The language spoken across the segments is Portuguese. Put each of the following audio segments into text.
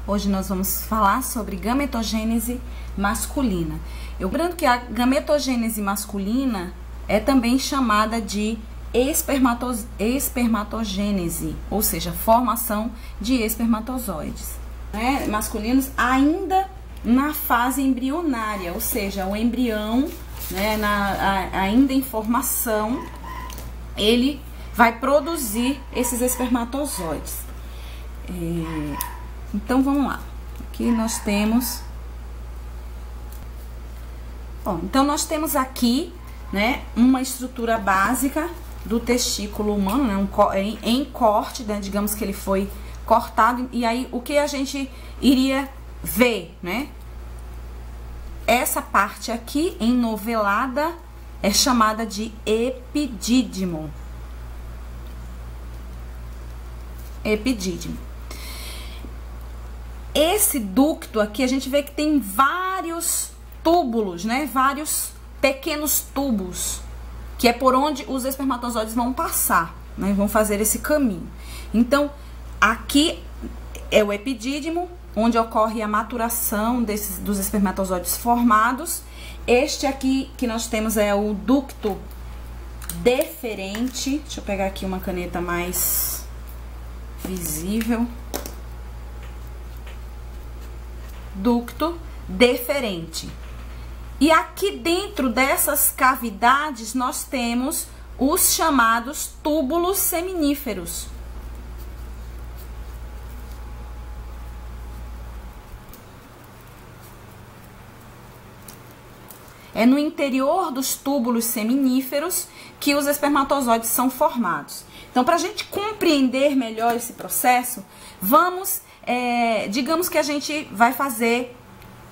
Hoje nós vamos falar sobre gametogênese masculina. Lembrando que a gametogênese masculina é também chamada de espermatogênese, ou seja, formação de espermatozoides, né, masculinos ainda na fase embrionária, ou seja, o embrião, né, ainda em formação, ele vai produzir esses espermatozoides. Então vamos lá. Aqui nós temos. Bom, então nós temos aqui, né, uma estrutura básica do testículo humano, né, em corte, né, digamos que ele foi cortado. E aí o que a gente iria ver, né? Essa parte aqui enovelada é chamada de epidídimo. Epidídimo. Esse ducto aqui, a gente vê que tem vários túbulos, né? Vários pequenos tubos, que é por onde os espermatozoides vão passar, né? Vão fazer esse caminho. Então, aqui é o epidídimo, onde ocorre a maturação dos espermatozoides formados. Este aqui que nós temos é o ducto deferente. Deixa eu pegar aqui uma caneta mais visível. Ducto deferente. E aqui dentro dessas cavidades nós temos os chamados túbulos seminíferos. É no interior dos túbulos seminíferos que os espermatozoides são formados. Então, para a gente compreender melhor esse processo, vamos, digamos que a gente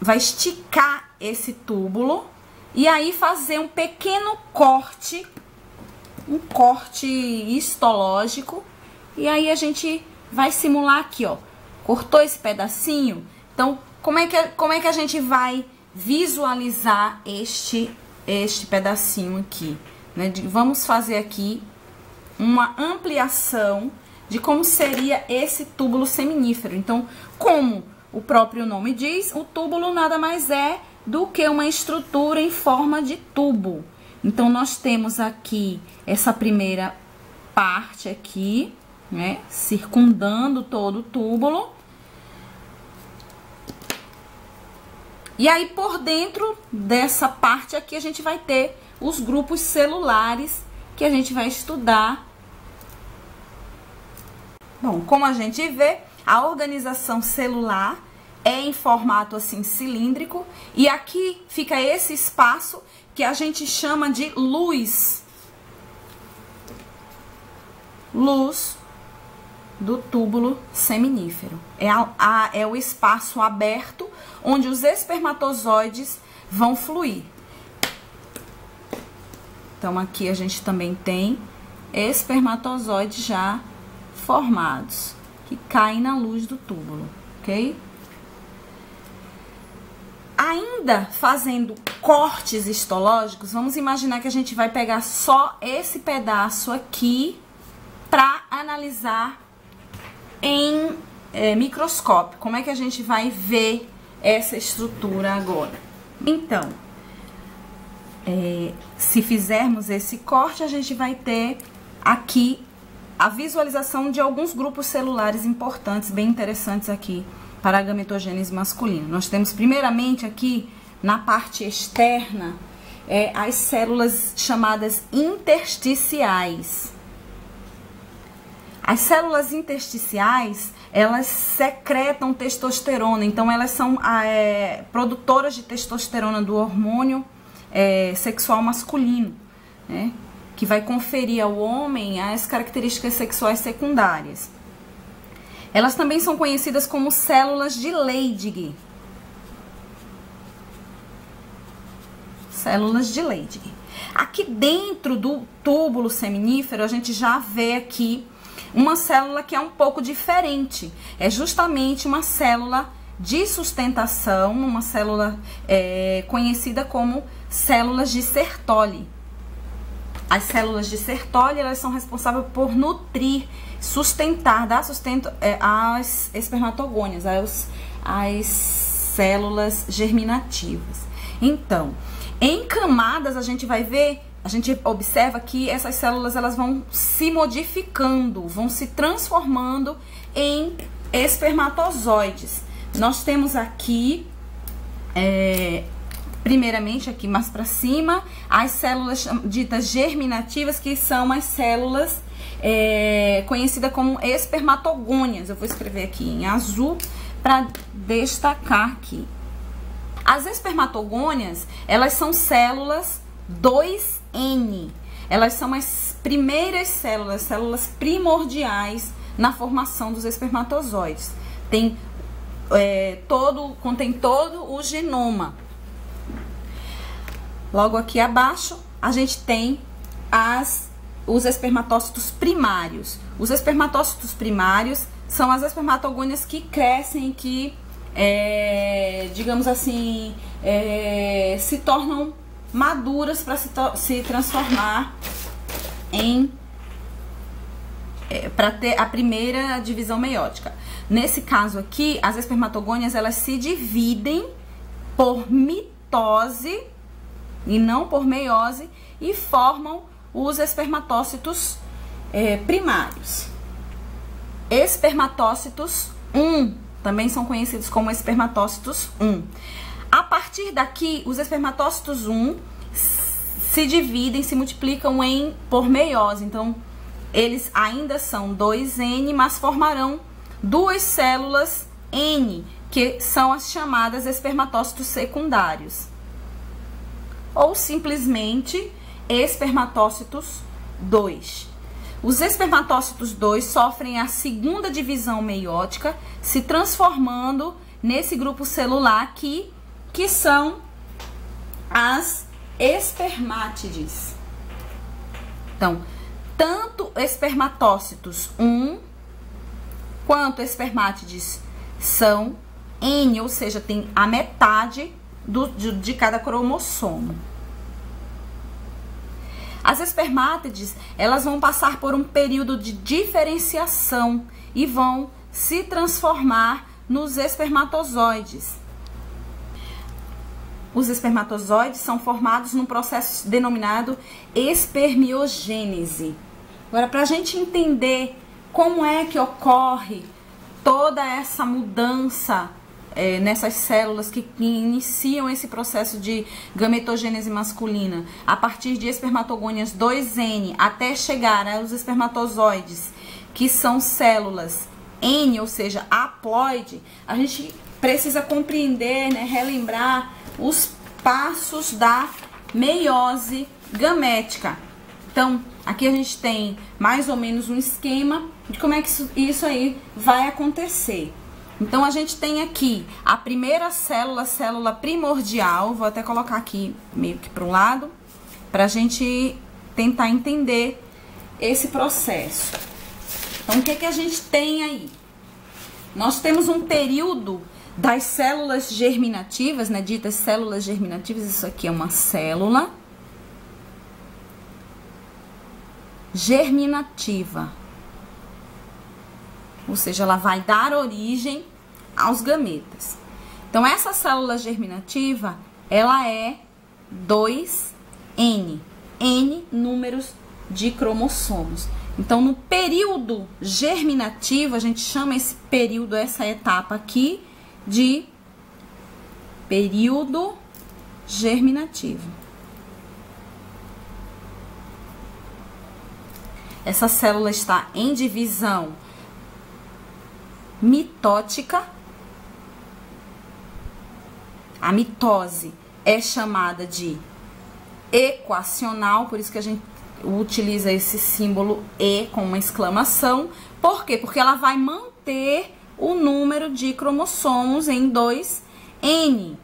vai esticar esse túbulo e aí fazer um pequeno corte, um corte histológico, e aí a gente vai simular aqui, ó, cortou esse pedacinho. Então, como é que a gente vai visualizar este pedacinho aqui, né? Vamos fazer aqui uma ampliação de como seria esse túbulo seminífero. Então, como o próprio nome diz, o túbulo nada mais é do que uma estrutura em forma de tubo. Então, nós temos aqui essa primeira parte aqui, né, circundando todo o túbulo. E aí, por dentro dessa parte aqui, a gente vai ter os grupos celulares que a gente vai estudar. Bom, como a gente vê, a organização celular é em formato assim cilíndrico, e aqui fica esse espaço que a gente chama de luz do túbulo seminífero. É o espaço aberto onde os espermatozoides vão fluir. Então, aqui a gente também tem espermatozoides já formados, que caem na luz do túbulo, ok? Ainda fazendo cortes histológicos, vamos imaginar que a gente vai pegar só esse pedaço aqui para analisar em microscópio. Como é que a gente vai ver essa estrutura agora? Então, se fizermos esse corte, a gente vai ter aqui a visualização de alguns grupos celulares importantes, bem interessantes aqui para a gametogênese masculina. Nós temos primeiramente aqui na parte externa as células chamadas intersticiais. As células intersticiais, elas secretam testosterona, então elas são produtoras de testosterona, do hormônio sexual masculino, né, que vai conferir ao homem as características sexuais secundárias. Elas também são conhecidas como células de Leydig. Células de Leydig. Aqui dentro do túbulo seminífero, a gente já vê aqui uma célula que é um pouco diferente. É justamente uma célula de sustentação, uma célula conhecida como células de Sertoli. As células de Sertoli, elas são responsáveis por nutrir, sustentar, dar sustento às espermatogônias, às células germinativas. Então, em camadas a gente vai ver, a gente observa que essas células elas vão se modificando, vão se transformando em espermatozoides. Nós temos aqui, primeiramente aqui mais para cima, as células ditas germinativas, que são as células conhecidas como espermatogônias. Eu vou escrever aqui em azul para destacar aqui. As espermatogônias, elas são células 2N. Elas são as primeiras células primordiais na formação dos espermatozoides. Contém todo o genoma. Logo aqui abaixo, a gente tem os espermatócitos primários. Os espermatócitos primários são as espermatogônias que crescem, que, digamos assim, se tornam maduras para se transformar para ter a primeira divisão meiótica. Nesse caso aqui, as espermatogônias elas se dividem por mitose e não por meiose e formam os espermatócitos primários. Espermatócitos 1 também são conhecidos como espermatócitos 1. A partir daqui, os espermatócitos 1 se dividem, se multiplicam por meiose. Então, eles ainda são 2N, mas formarão duas células N, que são as chamadas espermatócitos secundários. Ou simplesmente espermatócitos 2. Os espermatócitos 2 sofrem a segunda divisão meiótica, se transformando nesse grupo celular aqui, que são as espermátides. Então, tanto espermatócitos 1 quanto espermátides são N, ou seja, tem a metade de cada cromossomo. As espermátides, elas vão passar por um período de diferenciação e vão se transformar nos espermatozoides. Os espermatozoides são formados num processo denominado espermiogênese. Agora, para a gente entender como é que ocorre toda essa mudança nessas células que iniciam esse processo de gametogênese masculina, a partir de espermatogônias 2N até chegar aos espermatozoides, que são células N, ou seja, haploide, a gente precisa compreender, relembrar os passos da meiose gamética. Então, aqui a gente tem mais ou menos um esquema de como é que isso aí vai acontecer. Então, a gente tem aqui a primeira célula primordial, vou até colocar aqui meio que para um lado, para a gente tentar entender esse processo. Então, o que a gente tem aí? Nós temos um período das células germinativas, ditas células germinativas. Isso aqui é uma célula germinativa, ou seja, ela vai dar origem aos gametas. Então, essa célula germinativa, ela é 2N, N números de cromossomos. Então, no período germinativo, a gente chama esse período, essa etapa aqui, de período germinativo. Essa célula está em divisão mitótica. A mitose é chamada de equacional, por isso que a gente utiliza esse símbolo E com uma exclamação. Por quê? Porque ela vai manter o número de cromossomos em 2N.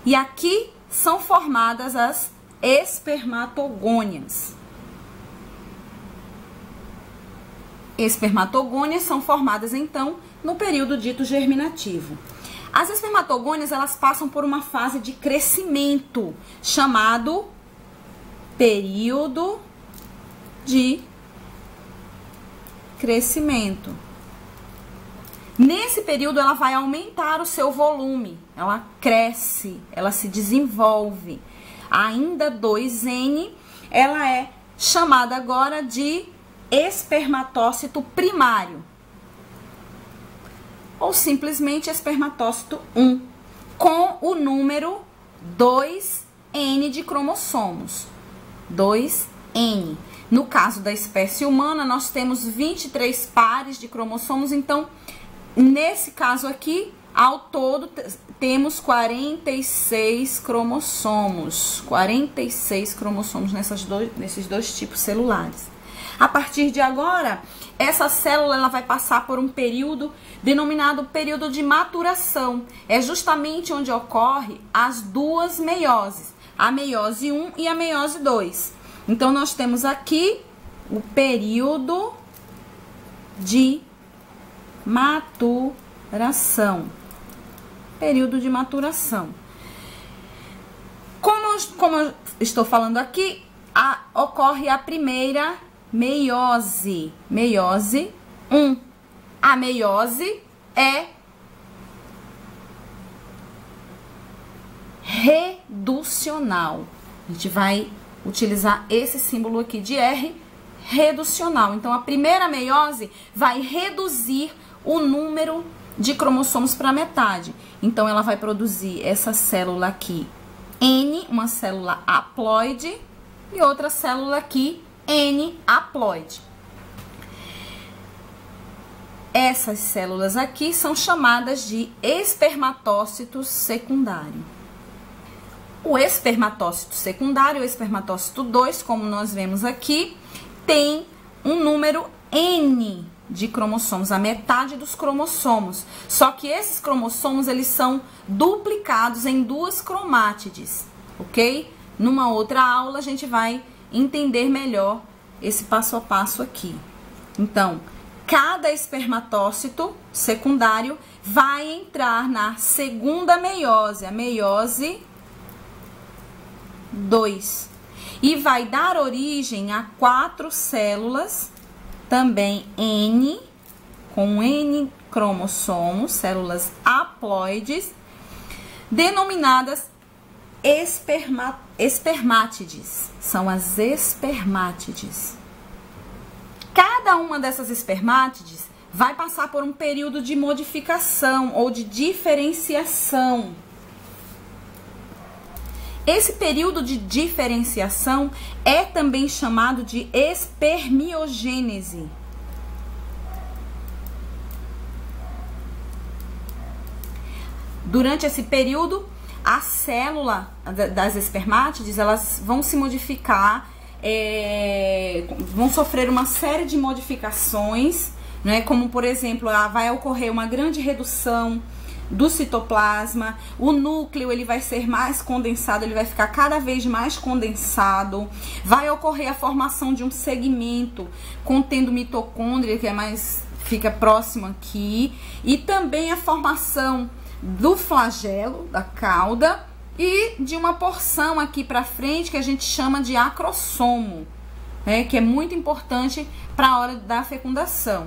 E aqui são formadas as espermatogônias. Espermatogônias são formadas, então, no período dito germinativo. As espermatogônias, elas passam por uma fase de crescimento, chamado período de crescimento. Nesse período, ela vai aumentar o seu volume, ela cresce, ela se desenvolve. Ainda 2N, ela é chamada agora de espermatócito primário, ou simplesmente espermatócito 1, com o número 2N de cromossomos. 2N. No caso da espécie humana, nós temos 23 pares de cromossomos, então, nesse caso aqui, ao todo, temos 46 cromossomos. 46 cromossomos nesses dois tipos celulares. A partir de agora, essa célula ela vai passar por um período denominado período de maturação. É justamente onde ocorre as duas meioses, a meiose 1 e a meiose 2. Então, nós temos aqui o período de maturação. Período de maturação. Como eu estou falando aqui, ocorre a primeira meiose. Meiose 1. A meiose é reducional. A gente vai utilizar esse símbolo aqui de R, reducional. Então, a primeira meiose vai reduzir o número de cromossomos para metade. Então, ela vai produzir essa célula aqui, N, uma célula haploide, e outra célula aqui, N haploide. Essas células aqui são chamadas de espermatócito secundário. O espermatócito secundário, o espermatócito 2, como nós vemos aqui, tem um número N de cromossomos, a metade dos cromossomos. Só que esses cromossomos, eles são duplicados em duas cromátides, ok? Numa outra aula, a gente vai entender melhor esse passo a passo aqui. Então, cada espermatócito secundário vai entrar na segunda meiose, a meiose 2, e vai dar origem a 4 células, também N, com N cromossomos, células haploides, denominadas espermátides. São as espermátides. Cada uma dessas espermátides vai passar por um período de modificação ou de diferenciação. Esse período de diferenciação é também chamado de espermiogênese. Durante esse período, a célula das espermátides, elas vão se modificar, vão sofrer uma série de modificações, né? Como, por exemplo, vai ocorrer uma grande redução do citoplasma, o núcleo ele vai ser mais condensado, ele vai ficar cada vez mais condensado, vai ocorrer a formação de um segmento contendo mitocôndria, que fica próximo aqui, e também a formação do flagelo, da cauda, e de uma porção aqui para frente que a gente chama de acrossomo, né, que é muito importante para a hora da fecundação.